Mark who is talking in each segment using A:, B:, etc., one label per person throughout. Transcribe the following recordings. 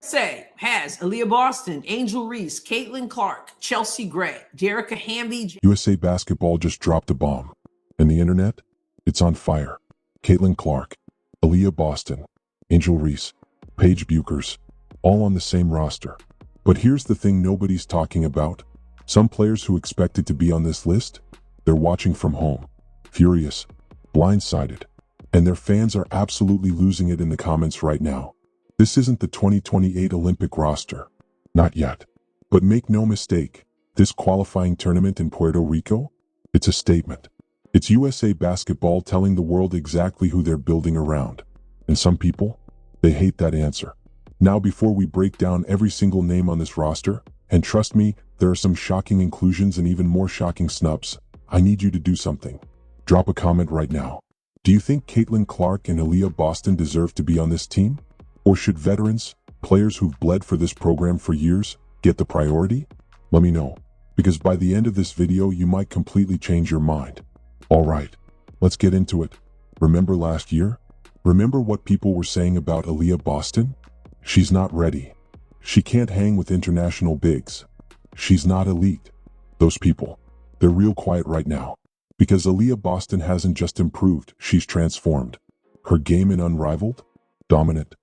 A: Say has Aliyah Boston, Angel Reese, Caitlin Clark, Chelsea Gray, Derica Hamby.
B: USA Basketball just dropped a bomb. And the internet? It's on fire. Caitlin Clark, Aliyah Boston, Angel Reese, Paige Bueckers, all on the same roster. But here's the thing nobody's talking about. Some players who expected to be on this list, they're watching from home, furious, blindsided, and their fans are absolutely losing it in the comments right now. This isn't the 2028 Olympic roster. Not yet. But make no mistake, this qualifying tournament in Puerto Rico, it's a statement. It's USA Basketball telling the world exactly who they're building around. And some people, they hate that answer. Now before we break down every single name on this roster, and trust me, there are some shocking inclusions and even more shocking snubs, I need you to do something. Drop a comment right now. Do you think Caitlin Clark and Aliyah Boston deserve to be on this team? Or should veterans, players who've bled for this program for years, get the priority? Let me know, because by the end of this video you might completely change your mind. Alright, let's get into it. Remember last year? Remember what people were saying about Aliyah Boston? She's not ready. She can't hang with international bigs. She's not elite. Those people, they're real quiet right now. Because Aliyah Boston hasn't just improved, she's transformed. Her game is unrivaled, dominant.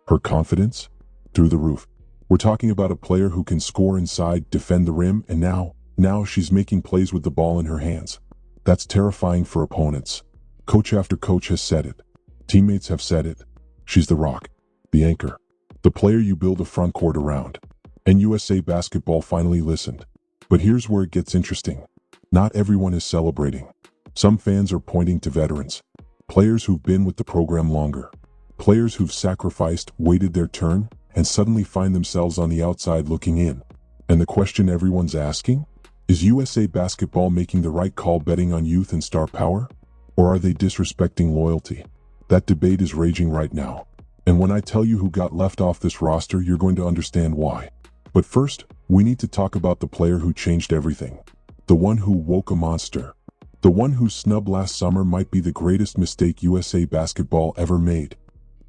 B: Her confidence? Through the roof. We're talking about a player who can score inside, defend the rim, and now she's making plays with the ball in her hands. That's terrifying for opponents. Coach after coach has said it. Teammates have said it. She's the rock, the anchor, the player you build a front court around. And USA Basketball finally listened. But here's where it gets interesting. Not everyone is celebrating. Some fans are pointing to veterans, players who've been with the program longer. Players who've sacrificed, waited their turn, and suddenly find themselves on the outside looking in. And the question everyone's asking? Is USA Basketball making the right call betting on youth and star power? Or are they disrespecting loyalty? That debate is raging right now. And when I tell you who got left off this roster, you're going to understand why. But first, we need to talk about the player who changed everything. The one who woke a monster. The one whose snub last summer might be the greatest mistake USA Basketball ever made.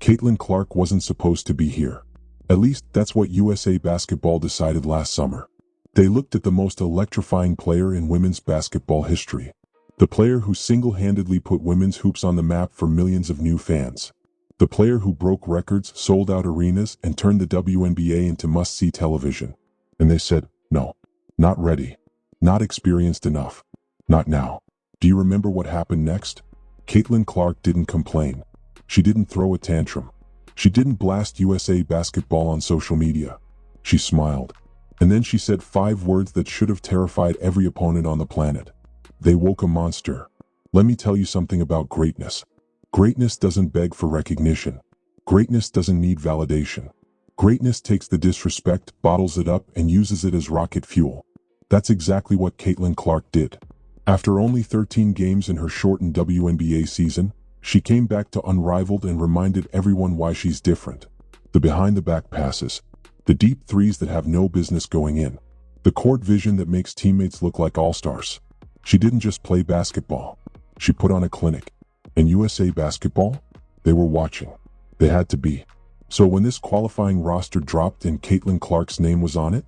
B: Caitlin Clark wasn't supposed to be here. At least, that's what USA Basketball decided last summer. They looked at the most electrifying player in women's basketball history. The player who single-handedly put women's hoops on the map for millions of new fans. The player who broke records, sold out arenas, and turned the WNBA into must-see television. And they said, no, not ready. Not experienced enough. Not now. Do you remember what happened next? Caitlin Clark didn't complain. She didn't throw a tantrum. She didn't blast USA Basketball on social media. She smiled. And then she said 5 words that should have terrified every opponent on the planet. They woke a monster. Let me tell you something about greatness. Greatness doesn't beg for recognition. Greatness doesn't need validation. Greatness takes the disrespect, bottles it up, and uses it as rocket fuel. That's exactly what Caitlin Clark did. After only 13 games in her shortened WNBA season, she came back to unrivaled and reminded everyone why she's different. The behind-the-back passes. The deep threes that have no business going in. The court vision that makes teammates look like all-stars. She didn't just play basketball. She put on a clinic. And USA Basketball? They were watching. They had to be. So when this qualifying roster dropped and Caitlin Clark's name was on it,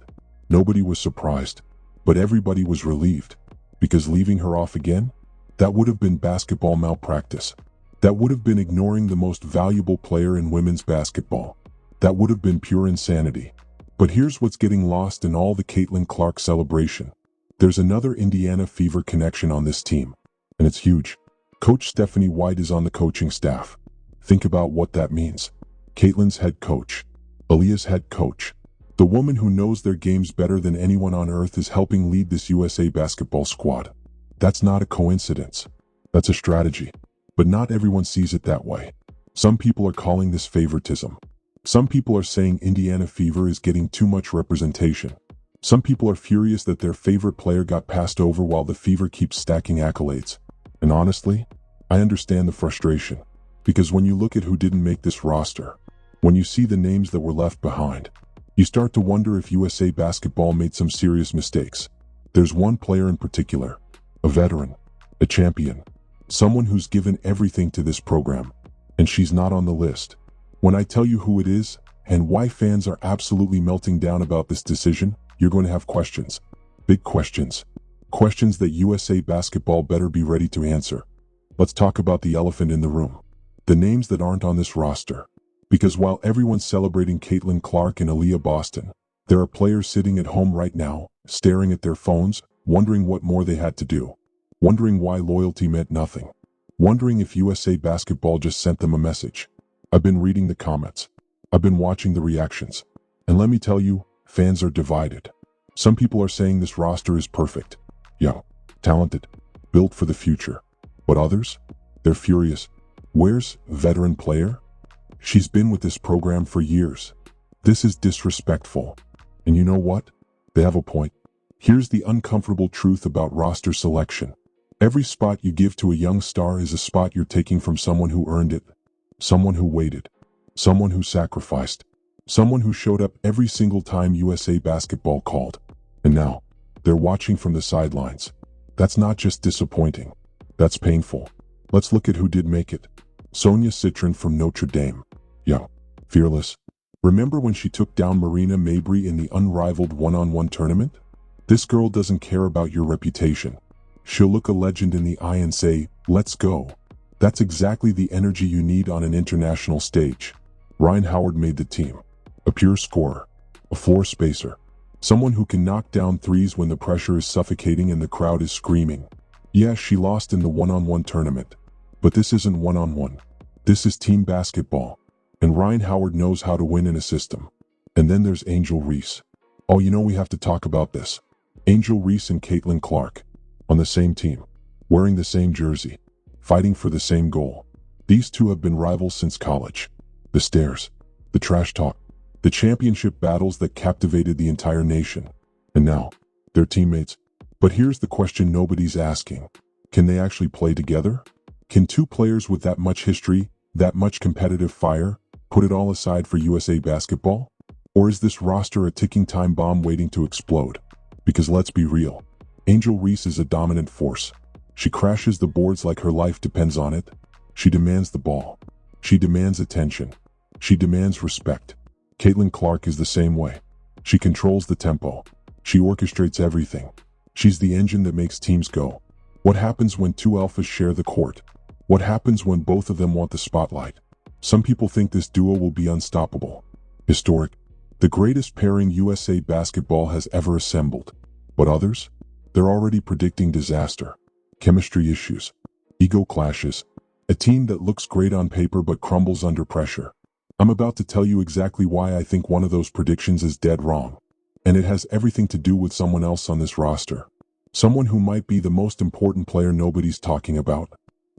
B: nobody was surprised. But everybody was relieved. Because leaving her off again? That would have been basketball malpractice. That would have been ignoring the most valuable player in women's basketball. That would have been pure insanity. But here's what's getting lost in all the Caitlin Clark celebration. There's another Indiana Fever connection on this team. And it's huge. Coach Stephanie White is on the coaching staff. Think about what that means. Caitlin's head coach. Aliyah's head coach. The woman who knows their games better than anyone on earth is helping lead this USA Basketball squad. That's not a coincidence. That's a strategy. But not everyone sees it that way. Some people are calling this favoritism. Some people are saying Indiana Fever is getting too much representation. Some people are furious that their favorite player got passed over while the Fever keeps stacking accolades. And honestly, I understand the frustration. Because when you look at who didn't make this roster, when you see the names that were left behind, you start to wonder if USA Basketball made some serious mistakes. There's one player in particular, a veteran, a champion, someone who's given everything to this program, and she's not on the list. When I tell you who it is, and why fans are absolutely melting down about this decision, you're going to have questions. Big questions. Questions that USA Basketball better be ready to answer. Let's talk about the elephant in the room. The names that aren't on this roster. Because while everyone's celebrating Caitlin Clark and Aliyah Boston, there are players sitting at home right now, staring at their phones, wondering what more they had to do. Wondering why loyalty meant nothing. Wondering if USA Basketball just sent them a message. I've been reading the comments. I've been watching the reactions. And let me tell you, fans are divided. Some people are saying this roster is perfect. Young, talented, built for the future. But others? They're furious. Where's veteran player? She's been with this program for years. This is disrespectful. And you know what? They have a point. Here's the uncomfortable truth about roster selection. Every spot you give to a young star is a spot you're taking from someone who earned it. Someone who waited. Someone who sacrificed. Someone who showed up every single time USA Basketball called. And now, they're watching from the sidelines. That's not just disappointing. That's painful. Let's look at who did make it. Sonia Citron from Notre Dame. Young. Fearless. Remember when she took down Marina Mabrey in the unrivaled one-on-one tournament? This girl doesn't care about your reputation. She'll look a legend in the eye and say, "Let's go." That's exactly the energy you need on an international stage. Ryan Howard made the team. A pure scorer. A floor spacer. Someone who can knock down threes when the pressure is suffocating and the crowd is screaming. Yeah, she lost in the one-on-one tournament. But this isn't one-on-one. This is team basketball. And Ryan Howard knows how to win in a system. And then there's Angel Reese. Oh, you know we have to talk about this. Angel Reese and Caitlin Clark. On the same team. Wearing the same jersey. Fighting for the same goal. These two have been rivals since college. The stares. The trash talk. The championship battles that captivated the entire nation. And now, they're teammates. But here's the question nobody's asking. Can they actually play together? Can two players with that much history, that much competitive fire, put it all aside for USA Basketball? Or is this roster a ticking time bomb waiting to explode? Because let's be real. Angel Reese is a dominant force. She crashes the boards like her life depends on it. She demands the ball. She demands attention. She demands respect. Caitlin Clark is the same way. She controls the tempo. She orchestrates everything. She's the engine that makes teams go. What happens when two alphas share the court? What happens when both of them want the spotlight? Some people think this duo will be unstoppable. Historic. The greatest pairing USA Basketball has ever assembled. But others? They're already predicting disaster. Chemistry issues. Ego clashes. A team that looks great on paper but crumbles under pressure. I'm about to tell you exactly why I think one of those predictions is dead wrong. And it has everything to do with someone else on this roster. Someone who might be the most important player nobody's talking about.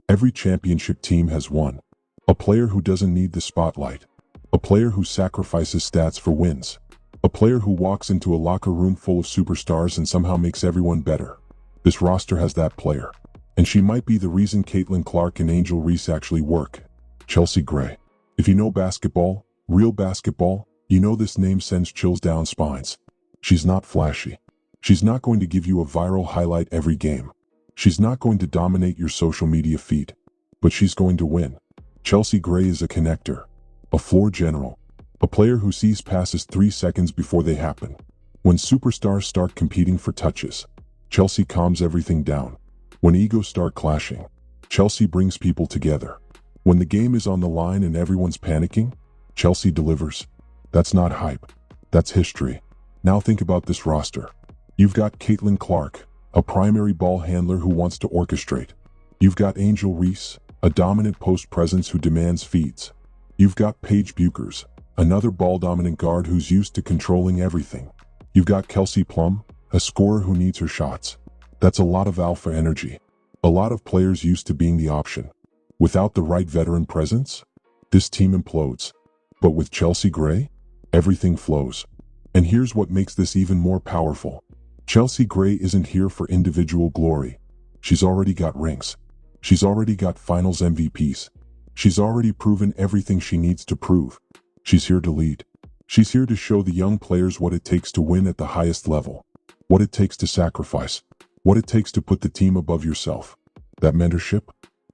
B: Every championship team has one. A player who doesn't need the spotlight. A player who sacrifices stats for wins. A player who walks into a locker room full of superstars and somehow makes everyone better. This roster has that player. And she might be the reason Caitlin Clark and Angel Reese actually work. Chelsea Gray. If you know basketball, real basketball, you know this name sends chills down spines. She's not flashy. She's not going to give you a viral highlight every game. She's not going to dominate your social media feed. But she's going to win. Chelsea Gray is a connector. A floor general. A player who sees passes 3 seconds before they happen. When superstars start competing for touches, Chelsea calms everything down. When egos start clashing, Chelsea brings people together. When the game is on the line and everyone's panicking, Chelsea delivers. That's not hype. That's history. Now think about this roster. You've got Caitlin Clark, a primary ball handler who wants to orchestrate. You've got Angel Reese, a dominant post presence who demands feeds. You've got Paige Bueckers, another ball-dominant guard who's used to controlling everything. You've got Kelsey Plum, a scorer who needs her shots. That's a lot of alpha energy. A lot of players used to being the option. Without the right veteran presence, this team implodes. But with Chelsea Gray, everything flows. And here's what makes this even more powerful. Chelsea Gray isn't here for individual glory. She's already got rings. She's already got finals MVPs. She's already proven everything she needs to prove. She's here to lead. She's here to show the young players what it takes to win at the highest level. What it takes to sacrifice. What it takes to put the team above yourself. That mentorship?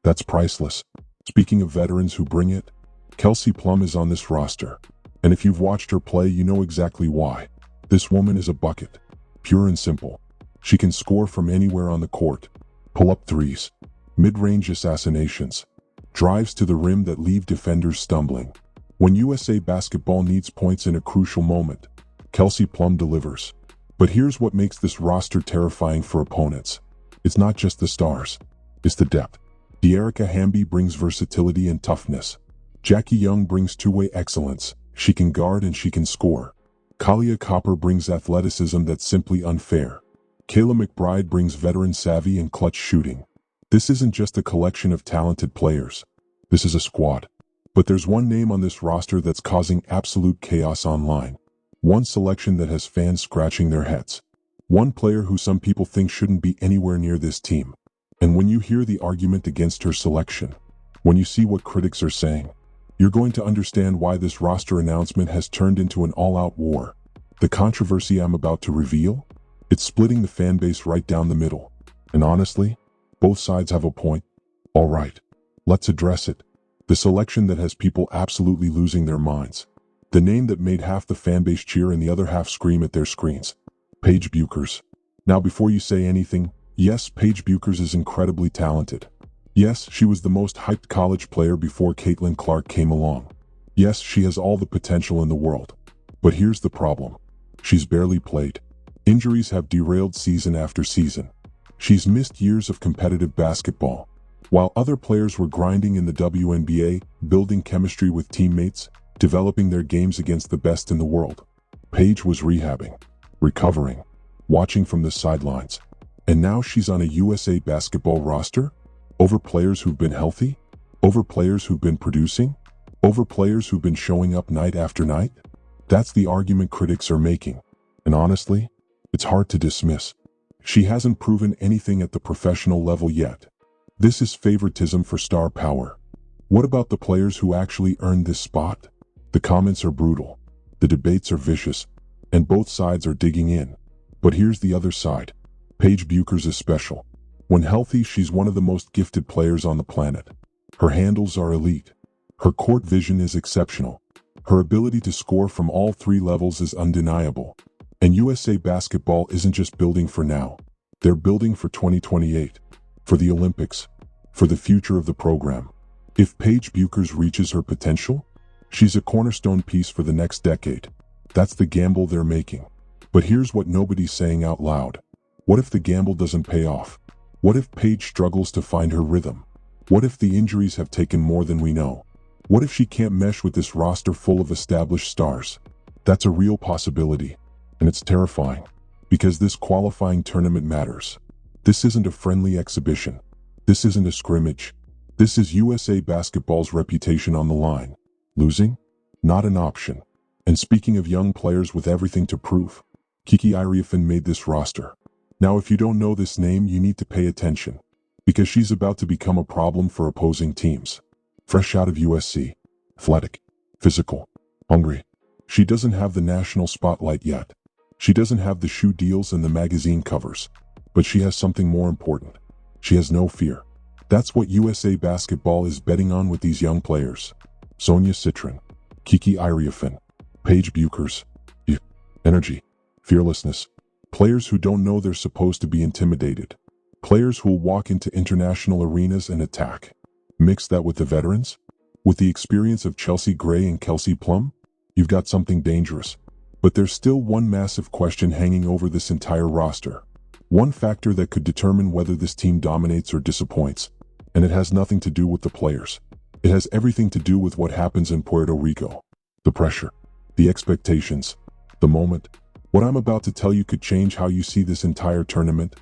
B: That's priceless. Speaking of veterans who bring it, Kelsey Plum is on this roster. And if you've watched her play, you know exactly why. This woman is a bucket. Pure and simple. She can score from anywhere on the court. Pull-up threes, mid-range assassinations, drives to the rim that leave defenders stumbling. When USA Basketball needs points in a crucial moment, Kelsey Plum delivers. But here's what makes this roster terrifying for opponents. It's not just the stars. It's the depth. Dearica Hamby brings versatility and toughness. Jackie Young brings two-way excellence. She can guard and she can score. Kahlia Copper brings athleticism that's simply unfair. Kayla McBride brings veteran savvy and clutch shooting. This isn't just a collection of talented players. This is a squad. But there's one name on this roster that's causing absolute chaos online. One selection that has fans scratching their heads. One player who some people think shouldn't be anywhere near this team. And when you hear the argument against her selection, when you see what critics are saying, you're going to understand why this roster announcement has turned into an all-out war. The controversy I'm about to reveal? It's splitting the fan base right down the middle. And honestly, both sides have a point. All right, let's address it. The selection that has people absolutely losing their minds. The name that made half the fan base cheer and the other half scream at their screens. Paige Bueckers. Now before you say anything, yes, Paige Bueckers is incredibly talented. Yes, she was the most hyped college player before Caitlin Clark came along. Yes, she has all the potential in the world. But here's the problem. She's barely played. Injuries have derailed season after season. She's missed years of competitive basketball. While other players were grinding in the WNBA, building chemistry with teammates, developing their games against the best in the world, Paige was rehabbing, recovering, watching from the sidelines. And now she's on a USA Basketball roster? Over players who've been healthy? Over players who've been producing? Over players who've been showing up night after night? That's the argument critics are making. And honestly, it's hard to dismiss. She hasn't proven anything at the professional level yet. This is favoritism for star power. What about the players who actually earned this spot? The comments are brutal. The debates are vicious. And both sides are digging in. But here's the other side. Paige Bueckers is special. When healthy, she's one of the most gifted players on the planet. Her handles are elite. Her court vision is exceptional. Her ability to score from all three levels is undeniable. And USA Basketball isn't just building for now. They're building for 2028, for the Olympics, for the future of the program. If Paige Bueckers reaches her potential, she's a cornerstone piece for the next decade. That's the gamble they're making. But here's what nobody's saying out loud. What if the gamble doesn't pay off? What if Paige struggles to find her rhythm? What if the injuries have taken more than we know? What if she can't mesh with this roster full of established stars? That's a real possibility, and it's terrifying, because this qualifying tournament matters. This isn't a friendly exhibition. This isn't a scrimmage. This is USA Basketball's reputation on the line. Losing? Not an option. And speaking of young players with everything to prove, Kiki Iriefin made this roster. Now if you don't know this name, you need to pay attention, because she's about to become a problem for opposing teams. Fresh out of USC, athletic, physical, hungry. She doesn't have the national spotlight yet. She doesn't have the shoe deals and the magazine covers. But she has something more important. She has no fear. That's what USA Basketball is betting on with these young players. Sonia Citron, Kiki Iriefin, Paige Bueckers. Energy, fearlessness. Players who don't know they're supposed to be intimidated. Players who will walk into international arenas and attack. Mix that with the veterans, with the experience of Chelsea Gray and Kelsey Plum, you've got something dangerous. But there's still one massive question hanging over this entire roster. One factor that could determine whether this team dominates or disappoints. And it has nothing to do with the players. It has everything to do with what happens in Puerto Rico. The pressure, the expectations, the moment. What I'm about to tell you could change how you see this entire tournament.